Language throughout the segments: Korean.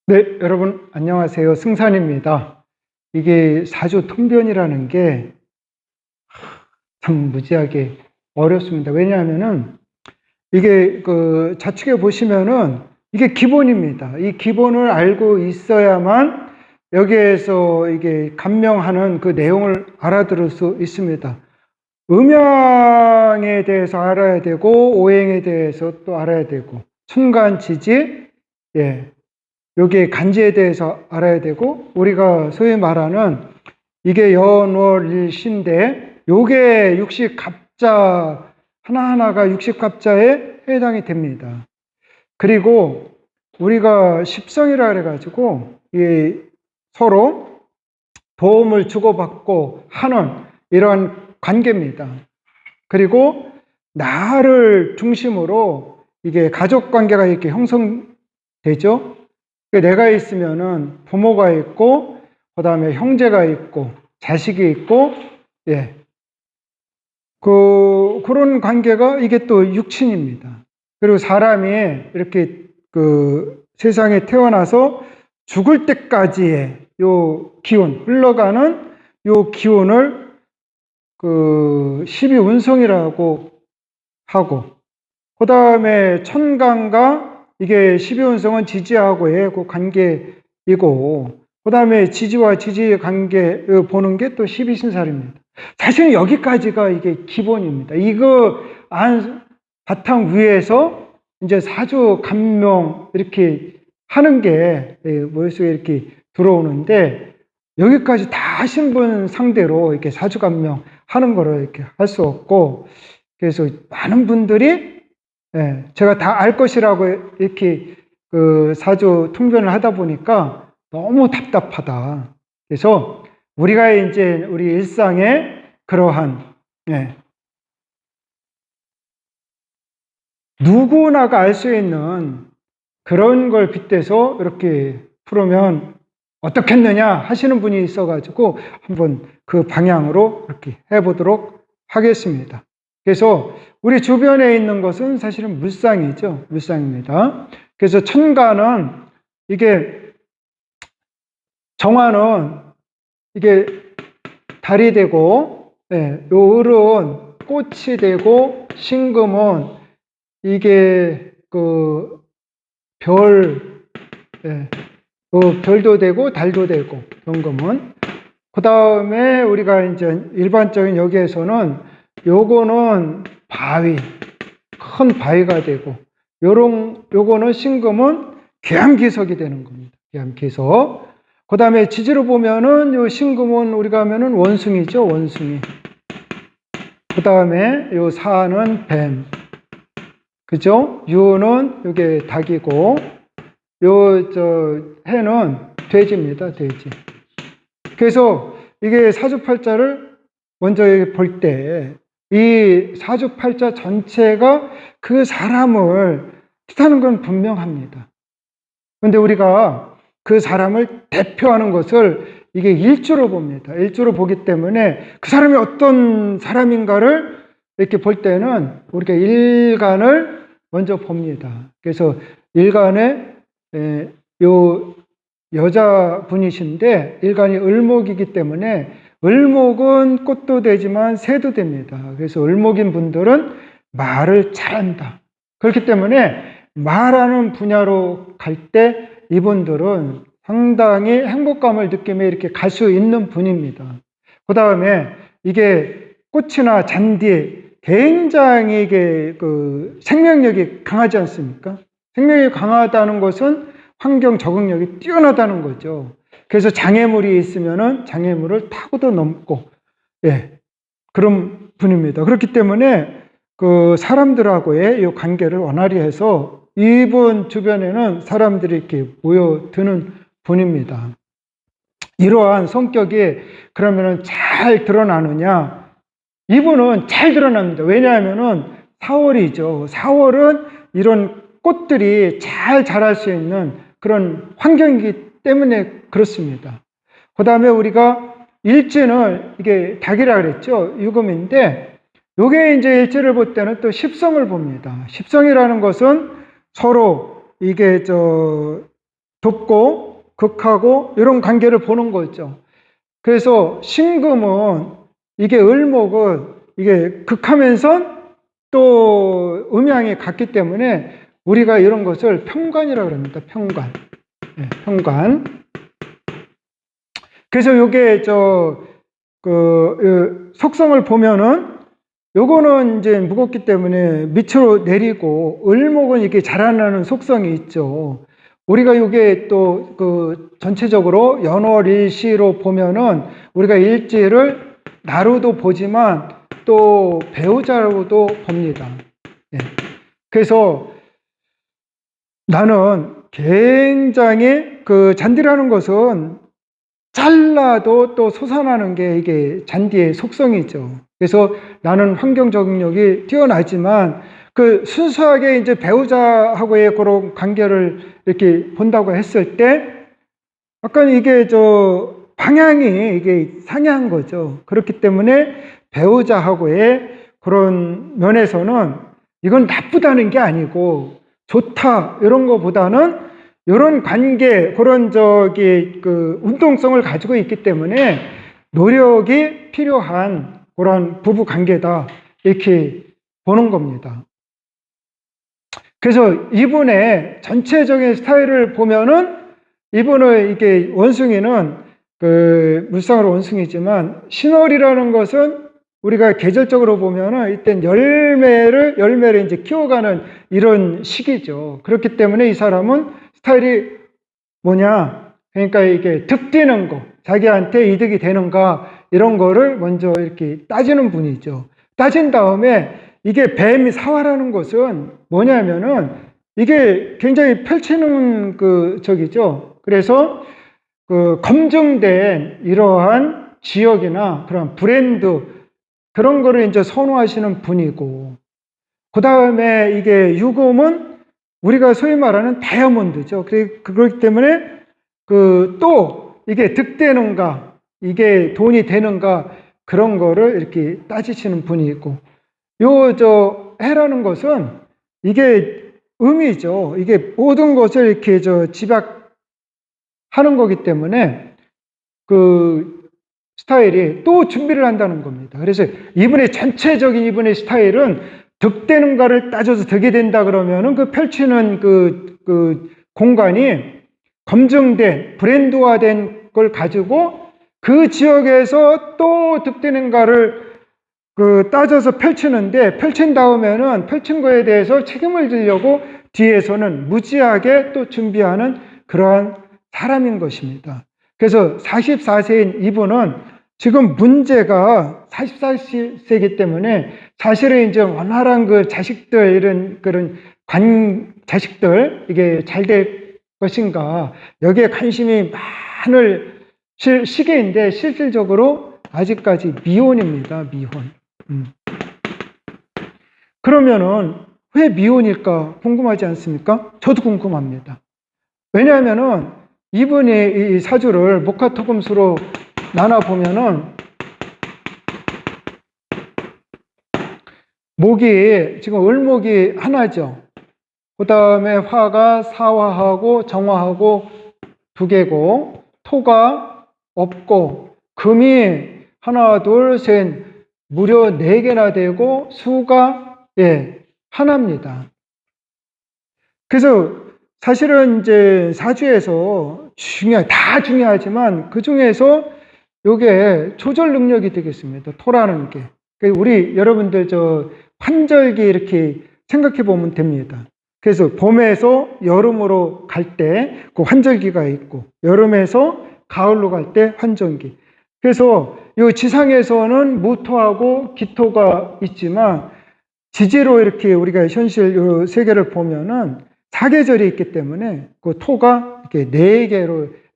네, 여러분 안녕하세요. 승산입니다. 이게 사주통변이라는 게 참 무지하게 어렵습니다. 왜냐하면은 이게 그 좌측에 보시면은 이게 기본입니다. 이 기본을 알고 있어야만 여기에서 이게 감명하는 그 내용을 알아들을 수 있습니다. 음양에 대해서 알아야 되고 오행에 대해서 또 알아야 되고 천간지지, 예, 여기에 간지에 대해서 알아야 되고, 우리가 소위 말하는 이게 연월일신데 요게 육식갑자 하나하나가 육식갑자에 해당이 됩니다. 그리고 우리가 십성이라 그래가지고 이 서로 도움을 주고받고 하는 이런 관계입니다. 그리고 나를 중심으로 이게 가족 관계가 이렇게 형성되죠. 내가 있으면은 부모가 있고, 그 다음에 형제가 있고, 자식이 있고, 예. 그런 관계가 이게 또 육친입니다. 그리고 사람이 이렇게 그 세상에 태어나서 죽을 때까지의 요 기운, 흘러가는 요 기운을 그 12운성이라고 하고, 그 다음에 천간과 이게 12운성은 지지하고의 그 관계이고, 그 다음에 지지와 지지의 관계 보는 게 또 12신살입니다. 사실은 여기까지가 이게 기본입니다. 이거 바탕 위에서 이제 사주 감명 이렇게 하는 게 머릿속에 이렇게 들어오는데, 여기까지 다 하신 분 상대로 이렇게 사주 감명 하는 거를 이렇게 할 수 없고, 그래서 많은 분들이 제가 다 알 것이라고 이렇게 그 사주 통변을 하다 보니까 너무 답답하다. 그래서 우리가 이제 우리 일상에 그러한 누구나가 알 수 있는 그런 걸 빗대서 이렇게 풀으면 어떻겠느냐 하시는 분이 있어가지고 한번 그 방향으로 이렇게 해보도록 하겠습니다. 그래서 우리 주변에 있는 것은 사실은 물상이죠. 물상입니다. 그래서 천간은 이게 정화는 이게 달이 되고, 요 을은 꽃이 되고, 신금은 이게 그 별, 별도 되고 달도 되고, 경금은. 그 다음에 우리가 이제 일반적인 여기에서는 요거는 바위, 큰 바위가 되고, 요거는 신금은 계암기석이 되는 겁니다. 계암기석. 그 다음에 지지로 보면은 요 신금은 우리가 하면은 원숭이죠, 원숭이. 그 다음에 요 사는 뱀. 그죠? 유는 이게 닭이고, 해는 돼지입니다, 돼지. 그래서 이게 사주팔자를 먼저 볼 때, 이 사주팔자 전체가 그 사람을 뜻하는 건 분명합니다. 근데 우리가 그 사람을 대표하는 것을 이게 일주로 봅니다. 일주로 보기 때문에 그 사람이 어떤 사람인가를 이렇게 볼 때는 우리가 일간을 먼저 봅니다. 그래서 일간에 요 여자분이신데 일간이 을목이기 때문에 을목은 꽃도 되지만 새도 됩니다. 그래서 을목인 분들은 말을 잘한다. 그렇기 때문에 말하는 분야로 갈 때 이분들은 상당히 행복감을 느끼며 이렇게 갈 수 있는 분입니다. 그 다음에 이게 꽃이나 잔디 굉장히 이게 그 생명력이 강하지 않습니까? 생명력이 강하다는 것은 환경 적응력이 뛰어나다는 거죠. 그래서 장애물이 있으면은 장애물을 타고도 넘고, 그런 분입니다. 그렇기 때문에 그 사람들하고의 이 관계를 원활히 해서 이분 주변에는 사람들이 이렇게 모여드는 분입니다. 이러한 성격이 그러면은 잘 드러나느냐? 이분은 잘 드러납니다. 왜냐하면은 4월이죠. 4월은 이런 꽃들이 잘 자랄 수 있는 그런 환경이기 때문에 그렇습니다. 그 다음에 우리가 일진을 이게 닭이라 그랬죠. 유금인데, 요게 이제 일지를 볼 때는 또 십성을 봅니다. 십성이라는 것은 서로 이게 돕고 극하고 이런 관계를 보는 거죠. 그래서 신금은 이게 을목은 이게 극하면서 또 음양이 같기 때문에 우리가 이런 것을 평관이라고 합니다. 평관. 네, 평관. 그래서 요게 속성을 보면은 요거는 이제 무겁기 때문에 밑으로 내리고 을목은 이렇게 자라나는 속성이 있죠. 우리가 요게 또 전체적으로 연월일시로 보면은 우리가 일지를 나로도 보지만 또 배우자로도 봅니다. 예. 그래서 나는 굉장히 잔디라는 것은 잘라도 또 솟아나는 게 이게 잔디의 속성이죠. 그래서 나는 환경 적응력이 뛰어나지만 순수하게 이제 배우자하고의 그런 관계를 이렇게 본다고 했을 때 약간 이게 방향이 이게 상이한 거죠. 그렇기 때문에 배우자하고의 그런 면에서는 이건 나쁘다는 게 아니고 좋다 이런 거보다는 이런 관계, 그런 운동성을 가지고 있기 때문에 노력이 필요한 그런 부부 관계다 이렇게 보는 겁니다. 그래서 이분의 전체적인 스타일을 보면은 이분의 이게 원숭이는 물상으로 원숭이지만 신월이라는 것은 우리가 계절적으로 보면은 이때 열매를 이제 키워가는 이런 시기죠. 그렇기 때문에 이 사람은 스타일이 뭐냐? 그러니까 이게 득되는 거, 자기한테 이득이 되는가 이런 거를 먼저 이렇게 따지는 분이죠. 따진 다음에 이게 뱀이 사화라는 것은 뭐냐면은 이게 굉장히 펼치는 적이죠. 그래서 검증된 이러한 지역이나 그런 브랜드 그런 거를 이제 선호하시는 분이고, 그 다음에 이게 유금은 우리가 소위 말하는 다이아몬드죠. 그렇기 때문에 또 이게 득되는가, 이게 돈이 되는가 그런 거를 이렇게 따지시는 분이고, 해라는 것은 이게 음이죠. 이게 모든 것을 이렇게 집약하는 거기 때문에 스타일이 또 준비를 한다는 겁니다. 그래서 이분의 전체적인 이분의 스타일은 득되는가를 따져서 득이 된다 그러면은 펼치는 공간이 검증된 브랜드화된 걸 가지고 그 지역에서 또 득되는가를 따져서 펼치는데, 펼친 다음에는 펼친 거에 대해서 책임을 지려고 뒤에서는 무지하게 또 준비하는 그러한 사람인 것입니다. 그래서 44세인 이분은 지금 문제가 44세이기 때문에 사실은 이제 원활한 자식들, 이런 자식들, 이게 잘 될 것인가, 여기에 관심이 많을 시기인데 실질적으로 아직까지 미혼입니다. 미혼. 그러면은 왜 미혼일까 궁금하지 않습니까? 저도 궁금합니다. 왜냐하면은 이분이 이 사주를 목화토금수로 나눠보면은 목이 지금 을목이 하나죠. 그 다음에 화가 사화하고 정화하고 두 개고, 토가 없고, 금이 하나 둘 셋 무려 4개나 되고, 수가 하나입니다. 그래서 사실은 이제 사주에서 다 중요하지만 그 중에서 요게 조절 능력이 되겠습니다. 토라는 게. 우리 여러분들 환절기 이렇게 생각해 보면 됩니다. 그래서 봄에서 여름으로 갈 때 환절기가 있고, 여름에서 가을로 갈 때 환절기. 그래서 요 지상에서는 무토하고 기토가 있지만 지지로 이렇게 우리가 현실 요 세계를 보면은 사계절이 있기 때문에 토가 이렇게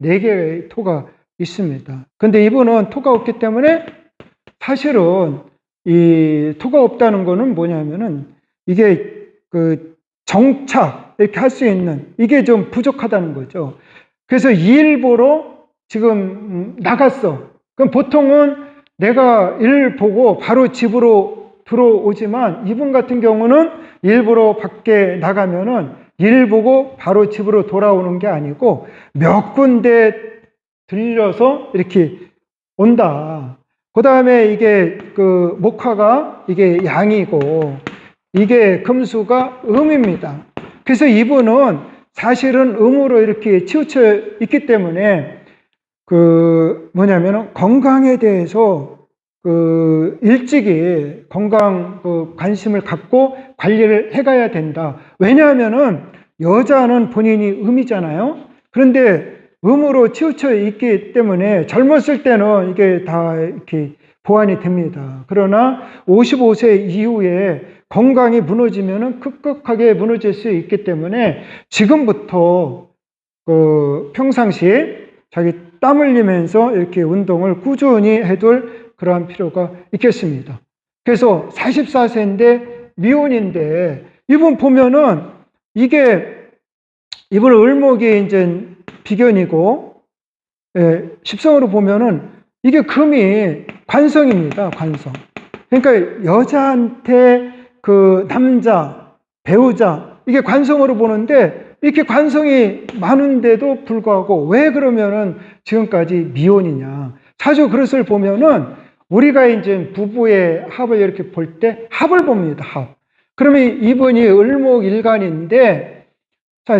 4개의 토가 있습니다. 근데 이분은 토가 없기 때문에 사실은 이 토가 없다는 거는 뭐냐면은 이게 정착 이렇게 할 수 있는 이게 좀 부족하다는 거죠. 그래서 일 보러 지금 나갔어. 그럼 보통은 내가 일 보고 바로 집으로 들어오지만 이분 같은 경우는 일부러 밖에 나가면은 일 보고 바로 집으로 돌아오는 게 아니고 몇 군데 들려서 이렇게 온다. 그 다음에 이게 그 목화가 이게 양이고 이게 금수가 음입니다. 그래서 이분은 사실은 음으로 이렇게 치우쳐 있기 때문에 그 뭐냐면은 건강에 대해서 그 일찍이 건강 그 관심을 갖고 관리를 해가야 된다. 왜냐하면은 여자는 본인이 음이잖아요. 그런데 음으로 치우쳐 있기 때문에 젊었을 때는 이게 다 이렇게 보완이 됩니다. 그러나 55세 이후에 건강이 무너지면은 급격하게 무너질 수 있기 때문에 지금부터 그 평상시에 자기 땀 흘리면서 이렇게 운동을 꾸준히 해둘 그러한 필요가 있겠습니다. 그래서 44세인데 미혼인데 이분 보면은 이게 이분 을목이 이제 비견이고 십성으로 보면은 이게 금이 관성입니다. 관성. 그러니까 여자한테 그 남자, 배우자 이게 관성으로 보는데 이렇게 관성이 많은데도 불구하고 왜 그러면은 지금까지 미혼이냐. 사주 그릇을 보면은 우리가 이제 부부의 합을 이렇게 볼 때 합을 봅니다. 합. 그러면 이분이 을목일간인데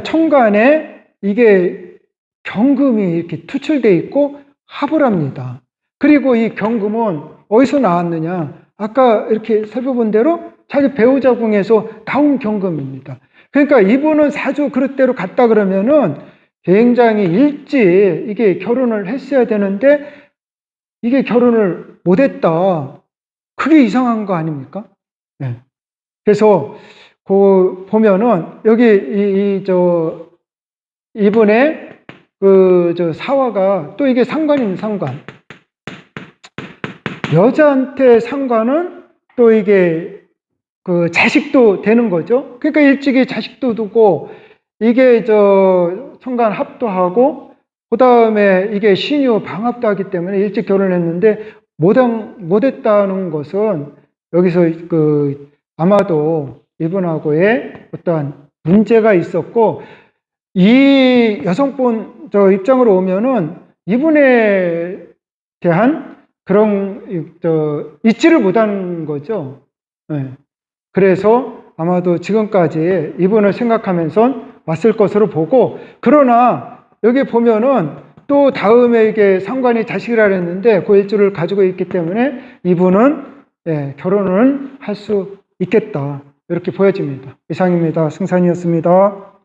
천간에 이게 경금이 이렇게 투출되어 있고 합을 합니다. 그리고 이 경금은 어디서 나왔느냐? 아까 이렇게 살펴본 대로 자기 배우자 궁에서 나온 경금입니다. 그러니까 이분은 사주 그릇대로 갔다 그러면은 굉장히 일찍 이게 결혼을 했어야 되는데 이게 결혼을 못했다. 그게 이상한 거 아닙니까? 네. 그래서 그 보면은 여기 이분의 사화가 또 이게 상관입니다. 상관. 여자한테 상관은 또 이게 그 자식도 되는 거죠. 그러니까 일찍이 자식도 두고 이게 천간 합도 하고 그 다음에 이게 신유 방합도 하기 때문에 일찍 결혼했는데 못했다는 것은 여기서 그 아마도 이분하고의 어떠한 문제가 있었고 이 여성분 입장으로 오면은 이분에 대한 그런 잊지를 못하는 거죠. 네. 그래서 아마도 지금까지 이분을 생각하면서 왔을 것으로 보고 그러나 여기 보면은 또 다음에 이게 상관이 자식이라 했는데 그 일주를 가지고 있기 때문에 이분은 결혼을 할 수 있겠다 이렇게 보여집니다. 이상입니다. 승산이었습니다.